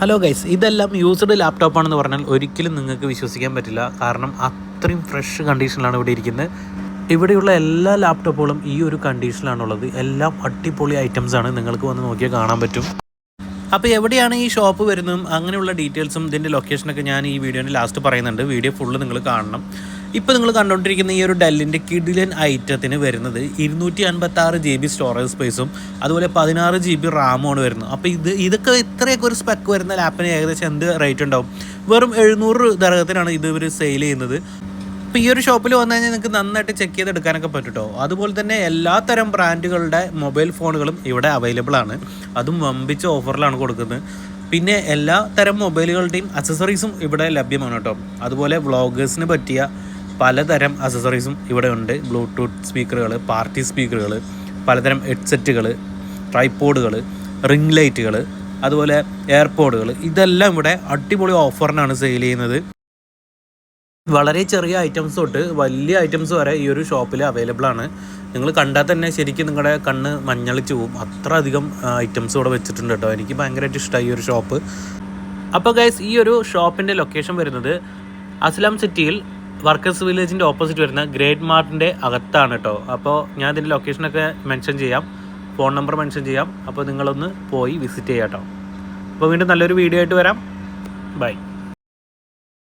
Hello guys, ഇതെല്ലാം used ലാപ്ടോപ്പാണെന്ന് പറഞ്ഞാൽ ഒരിക്കലും നിങ്ങൾക്ക് വിശ്വസിക്കാൻ പറ്റില്ല. കാരണം അത്രയും ഫ്രഷ് കണ്ടീഷനിലാണ് ഇവിടെ ഇരിക്കുന്നത്. ഇവിടെയുള്ള എല്ലാ ലാപ്ടോപ്പുകളും ഈ ഒരു കണ്ടീഷനിലാണുള്ളത്. എല്ലാം അടിപൊളി ഐറ്റംസാണ്, നിങ്ങൾക്ക് വന്ന് നോക്കിയാൽ കാണാൻ പറ്റും. അപ്പോൾ എവിടെയാണ് ഈ ഷോപ്പ് വരുന്നതും അങ്ങനെയുള്ള ഡീറ്റെയിൽസും ഇതിൻ്റെ ലൊക്കേഷനൊക്കെ ഞാൻ ഈ വീഡിയോൻ്റെ ലാസ്റ്റ് പറയുന്നുണ്ട്. വീഡിയോ ഫുള്ള് നിങ്ങൾ കാണണം. ഇപ്പോൾ നിങ്ങൾ കണ്ടുകൊണ്ടിരിക്കുന്ന ഈ ഒരു ഡെല്ലിൻ്റെ കിഡിലൻ ഐറ്റത്തിന് വരുന്നത് 256 GB സ്റ്റോറേജ് സ്പേസും അതുപോലെ 16 GB റാമുമാണ് വരുന്നത്. അപ്പോൾ ഇതൊക്കെ ഇത്രയൊക്കെ ഒരു സ്പെക്ക് വരുന്ന ലാപ്പിന് ഏകദേശം എന്ത് റേറ്റ് ഉണ്ടാവും? വെറും 700 ദർഹത്തിനാണ് ഇത് ഇവർ സെയിൽ ചെയ്യുന്നത്. അപ്പോൾ ഈ ഒരു ഷോപ്പിൽ വന്നു കഴിഞ്ഞാൽ നിങ്ങൾക്ക് നന്നായിട്ട് ചെക്ക് ചെയ്തെടുക്കാനൊക്കെ പറ്റും കേട്ടോ. അതുപോലെ തന്നെ എല്ലാ തരം ബ്രാൻഡുകളുടെ മൊബൈൽ ഫോണുകളും ഇവിടെ അവൈലബിൾ ആണ്. അതും വമ്പിച്ച ഓഫറിലാണ് കൊടുക്കുന്നത്. പിന്നെ എല്ലാ തരം മൊബൈലുകളുടെയും അക്സസറീസും ഇവിടെ ലഭ്യമാണ് കേട്ടോ. അതുപോലെ വ്ളോഗേഴ്സിന് പറ്റിയ പലതരം അക്സസറീസും ഇവിടെ ഉണ്ട്. ബ്ലൂടൂത്ത് സ്പീക്കറുകൾ, പാർട്ടി സ്പീക്കറുകൾ, പലതരം ഹെഡ്സെറ്റുകൾ, ട്രൈപോഡുകൾ, റിംഗ് ലൈറ്റുകൾ, അതുപോലെ എയർപോഡുകൾ, ഇതെല്ലാം ഇവിടെ അടിപൊളി ഓഫറിനാണ് സെയിൽ ചെയ്യുന്നത്. വളരെ ചെറിയ ഐറ്റംസ് തൊട്ട് വലിയ ഐറ്റംസ് വരെ ഈ ഒരു ഷോപ്പിൽ അവൈലബിൾ ആണ്. നിങ്ങൾ കണ്ടാൽ തന്നെ ശരിക്കും നിങ്ങളുടെ കണ്ണ് മഞ്ഞളിച്ച് പോവും. അത്ര അധികം ഐറ്റംസ് ഇവിടെ വെച്ചിട്ടുണ്ട് കേട്ടോ. എനിക്ക് ഭയങ്കരമായിട്ട് ഇഷ്ടമായി ഈ ഒരു ഷോപ്പ്. അപ്പോൾ ഗൈസ്, ഈ ഒരു ഷോപ്പിൻ്റെ ലൊക്കേഷൻ വരുന്നത് അസ്ലാം സിറ്റിയിൽ വർക്കേഴ്സ് വില്ലേജിൻ്റെ ഓപ്പോസിറ്റ് വരുന്ന ഗ്രേറ്റ് മാർട്ടിൻ്റെ അകത്താണ് കേട്ടോ. അപ്പോൾ ഞാൻ ഇതിൻ്റെ ലൊക്കേഷനൊക്കെ മെൻഷൻ ചെയ്യാം, ഫോൺ നമ്പർ മെൻഷൻ ചെയ്യാം. അപ്പോൾ നിങ്ങളൊന്ന് പോയി വിസിറ്റ് ചെയ്യാം കേട്ടോ. അപ്പോൾ വീണ്ടും നല്ലൊരു വീഡിയോ ആയിട്ട് വരാം. ബൈ.